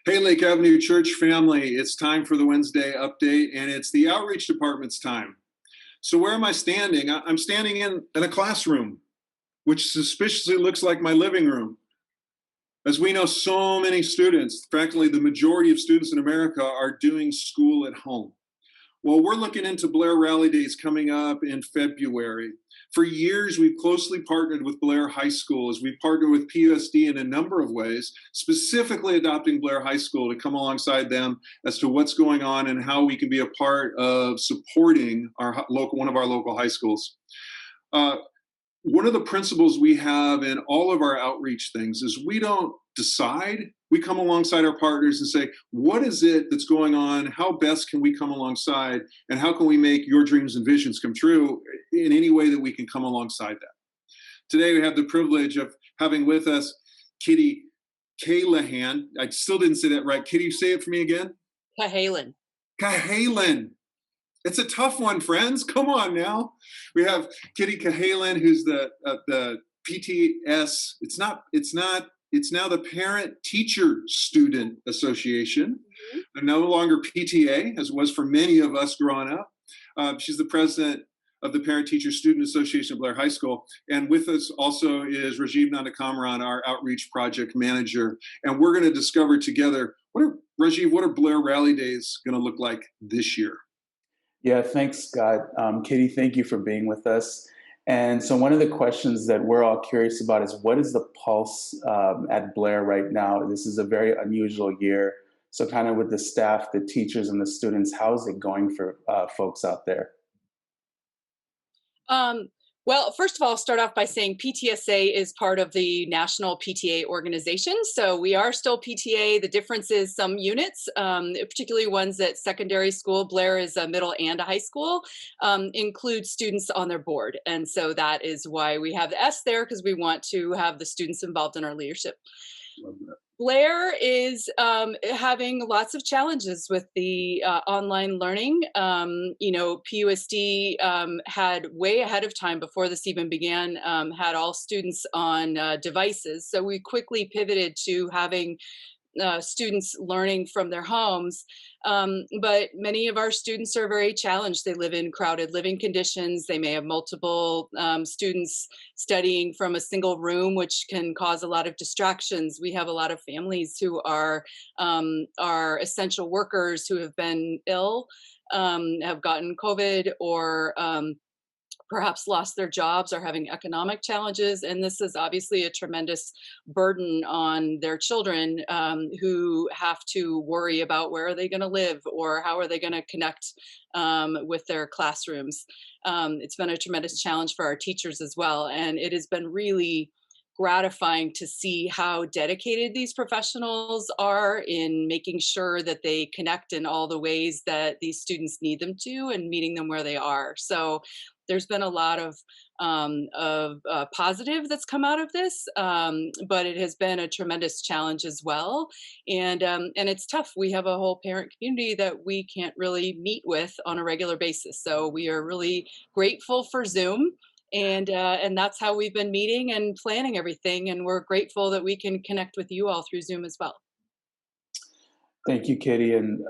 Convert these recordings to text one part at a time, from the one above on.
Hey, Lake Avenue Church family, it's time for the Wednesday update, and it's the outreach department's time. So, where am I standing? I'm standing in a classroom, which suspiciously looks like my living room. As we know, so many students, practically the majority of students in America, are doing school at home. Well, we're looking into Blair Rally Days coming up in February. For years, we've closely partnered with Blair High School as we've partnered with PUSD in a number of ways, specifically adopting Blair High School to come alongside them as to what's going on and how we can be a part of supporting one of our local high schools. Uh, One of the principles we have in all of our outreach things is we don't decide. We come alongside our partners and say, what is it that's going on? How best can we come alongside? And how can we make your dreams and visions come true in any way that we can come alongside that? Today, we have the privilege of having with us Kitty Callahan. I still didn't say that right. Kitty, say it for me again. Cahalan. Cahalan. It's a tough one, friends. Come on now. We have Kitty Cahalan, who's the PTS. It's now the Parent Teacher Student Association, no longer PTA, as it was for many of us growing up. She's the president of the Parent Teacher Student Association at Blair High School. And with us also is Rajiv Nandakamaran, our outreach project manager. And we're going to discover together, Rajiv, what are Blair Rally Days going to look like this year? Yeah, thanks, Scott. Katie, thank you for being with us. And so one of the questions that we're all curious about is what is the pulse at Blair right now? This is a very unusual year. So kind of with the staff, the teachers, and the students, how's it going for folks out there? Well, first of all, I'll start off by saying PTSA is part of the National PTA organization. So we are still PTA. The difference is some units, particularly ones at secondary school, Blair is a middle and a high school, include students on their board. And so that is why we have the S there, because we want to have the students involved in our leadership. Love that. Blair is having lots of challenges with the online learning. PUSD had way ahead of time before this even began, had all students on devices. So we quickly pivoted to having students learning from their homes. But many of our students are very challenged. They live in crowded living conditions. They may have multiple students studying from a single room, which can cause a lot of distractions. We have a lot of families who are essential workers who have been ill, have gotten COVID, or perhaps lost their jobs, or having economic challenges. And this is obviously a tremendous burden on their children, who have to worry about where are they going to live or how are they going to connect with their classrooms. It's been a tremendous challenge for our teachers as well. And it has been really gratifying to see how dedicated these professionals are in making sure that they connect in all the ways that these students need them to, and meeting them where they are. So there's been a lot of positive that's come out of this, but it has been a tremendous challenge as well. And it's tough. We have a whole parent community that we can't really meet with on a regular basis. So we are really grateful for Zoom. And that's how we've been meeting and planning everything. And we're grateful that we can connect with you all through Zoom as well. Thank you, Katie. And,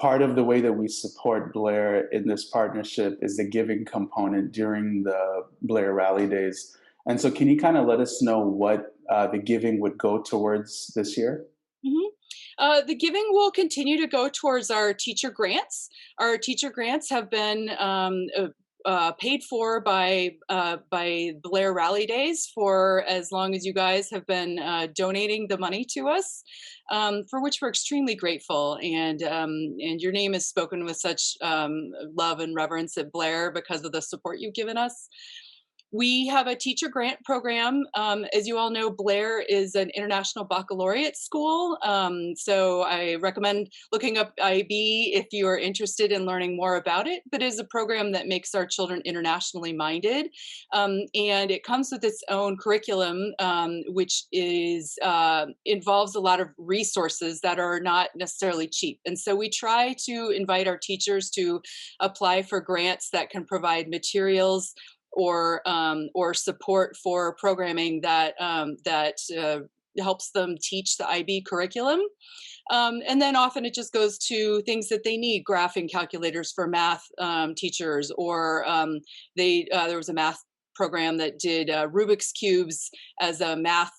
part of the way that we support Blair in this partnership is the giving component during the Blair Rally Days. And so can you kind of let us know what the giving would go towards this year? Mm-hmm. The giving will continue to go towards our teacher grants. Our teacher grants have been paid for by Blair Rally Days for as long as you guys have been donating the money to us, for which we're extremely grateful. And your name is spoken with such love and reverence at Blair because of the support you've given us. We have a teacher grant program. As you all know, Blair is an international baccalaureate school. So I recommend looking up IB if you are interested in learning more about it. But it is a program that makes our children internationally minded. And it comes with its own curriculum, which involves a lot of resources that are not necessarily cheap. And so we try to invite our teachers to apply for grants that can provide materials or support for programming that helps them teach the IB curriculum. And then often it just goes to things that they need, graphing calculators for math teachers, or there was a math program that did Rubik's cubes as a math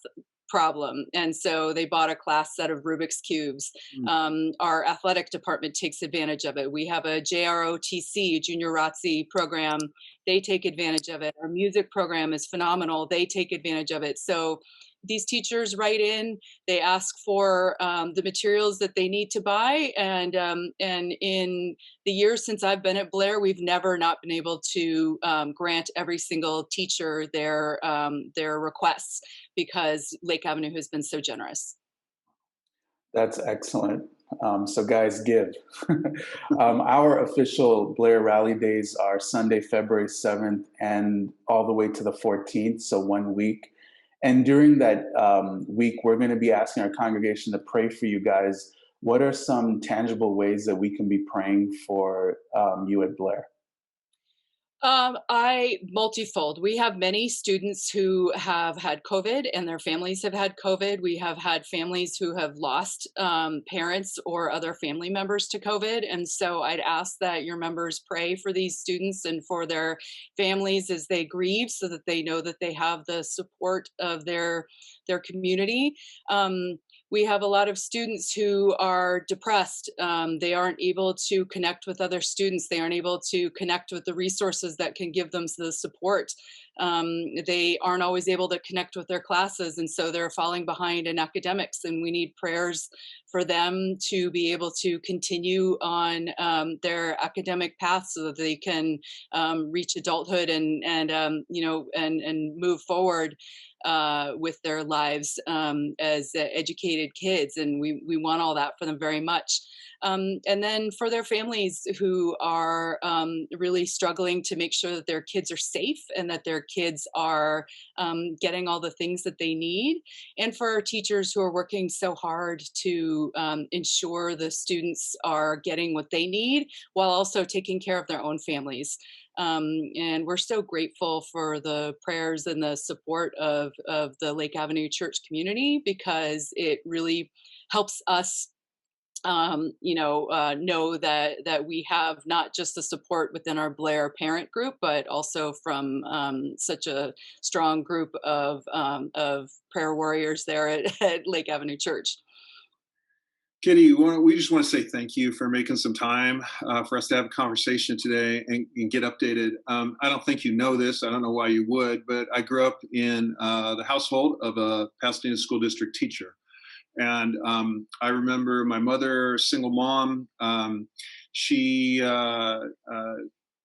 problem, and so they bought a class set of Rubik's cubes. Our athletic department takes advantage of it. We have a JROTC, Junior ROTC program. They take advantage of it. Our music program is phenomenal. They take advantage of it. So these teachers write in, they ask for the materials that they need to buy, and in the years since I've been at Blair, we've never not been able to grant every single teacher their requests, because Lake Avenue has been so generous. That's excellent. So guys, give. Our official Blair Rally Days are Sunday, February 7th and all the way to the 14th, so 1 week. And during that week, we're going to be asking our congregation to pray for you guys. What are some tangible ways that we can be praying for you at Blair? Multifold. We have many students who have had COVID and their families have had COVID. We have had families who have lost parents or other family members to COVID. And so I'd ask that your members pray for these students and for their families as they grieve, so that they know that they have the support of their community. We have a lot of students who are depressed. They aren't able to connect with other students. They aren't able to connect with the resources that can give them the support. They aren't always able to connect with their classes, and so they're falling behind in academics, and we need prayers for them to be able to continue on their academic path, so that they can reach adulthood and move forward with their lives as educated kids. And we want all that for them very much. And then for their families who are really struggling to make sure that their kids are safe and that their kids are getting all the things that they need. And for our teachers who are working so hard to ensure the students are getting what they need, while also taking care of their own families. And we're so grateful for the prayers and the support of the Lake Avenue Church community, because it really helps us know that we have not just the support within our Blair parent group, but also from such a strong group of prayer warriors there at Lake Avenue Church. Kitty, we just want to say thank you for making some time for us to have a conversation today and get updated. I don't think you know this. I don't know why you would, but I grew up in the household of a Pasadena school district teacher. And I remember my mother, single mom, she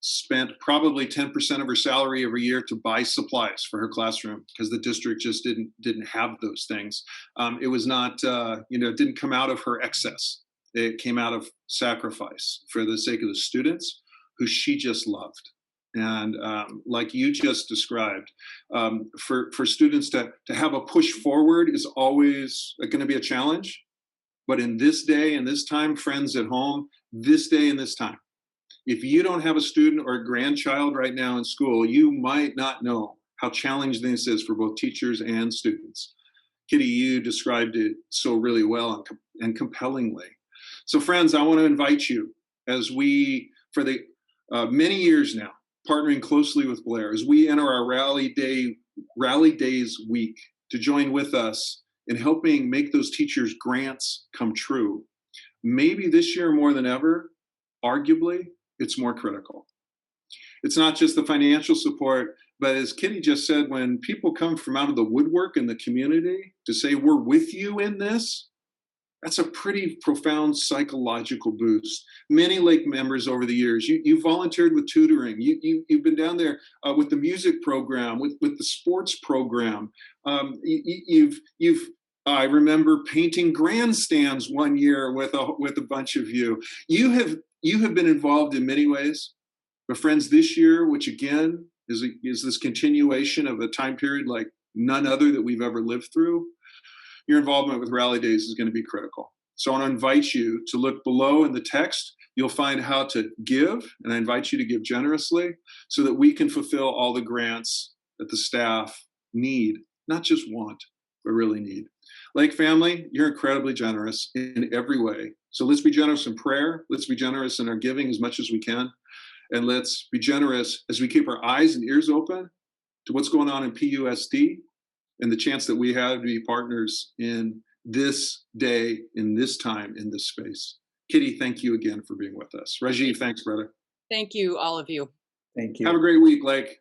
spent probably 10% of her salary every year to buy supplies for her classroom, because the district just didn't have those things. It was not, it didn't come out of her excess. It came out of sacrifice for the sake of the students who she just loved. And like you just described, for students to have a push forward is always going to be a challenge. But in this day and this time, friends at home, this day and this time, if you don't have a student or a grandchild right now in school, you might not know how challenging this is for both teachers and students. Kitty, you described it so really well and compellingly. So friends, I want to invite you, as we, for the many years now, partnering closely with Blair, as we enter our Rally Days week, to join with us in helping make those teachers' grants come true. Maybe this year more than ever, arguably, it's more critical. It's not just the financial support, but as Kitty just said, when people come from out of the woodwork in the community to say, we're with you in this, that's a pretty profound psychological boost. Many Lake members over the years, you volunteered with tutoring, you've been down there with the music program, with the sports program. I remember painting grandstands one year with a bunch of you. You have been involved in many ways. But friends, this year, which again is this continuation of a time period like none other that we've ever lived through, your involvement with Rally Days is going to be critical. So I want to invite you to look below in the text. You'll find how to give, and I invite you to give generously so that we can fulfill all the grants that the staff need, not just want, but really need. Lake family, you're incredibly generous in every way. So let's be generous in prayer. Let's be generous in our giving as much as we can. And let's be generous as we keep our eyes and ears open to what's going on in PUSD and the chance that we have to be partners in this day, in this time, in this space. Kitty, thank you again for being with us. Rajiv, thanks, brother. Thank you, all of you. Thank Have a you. great week, Lake.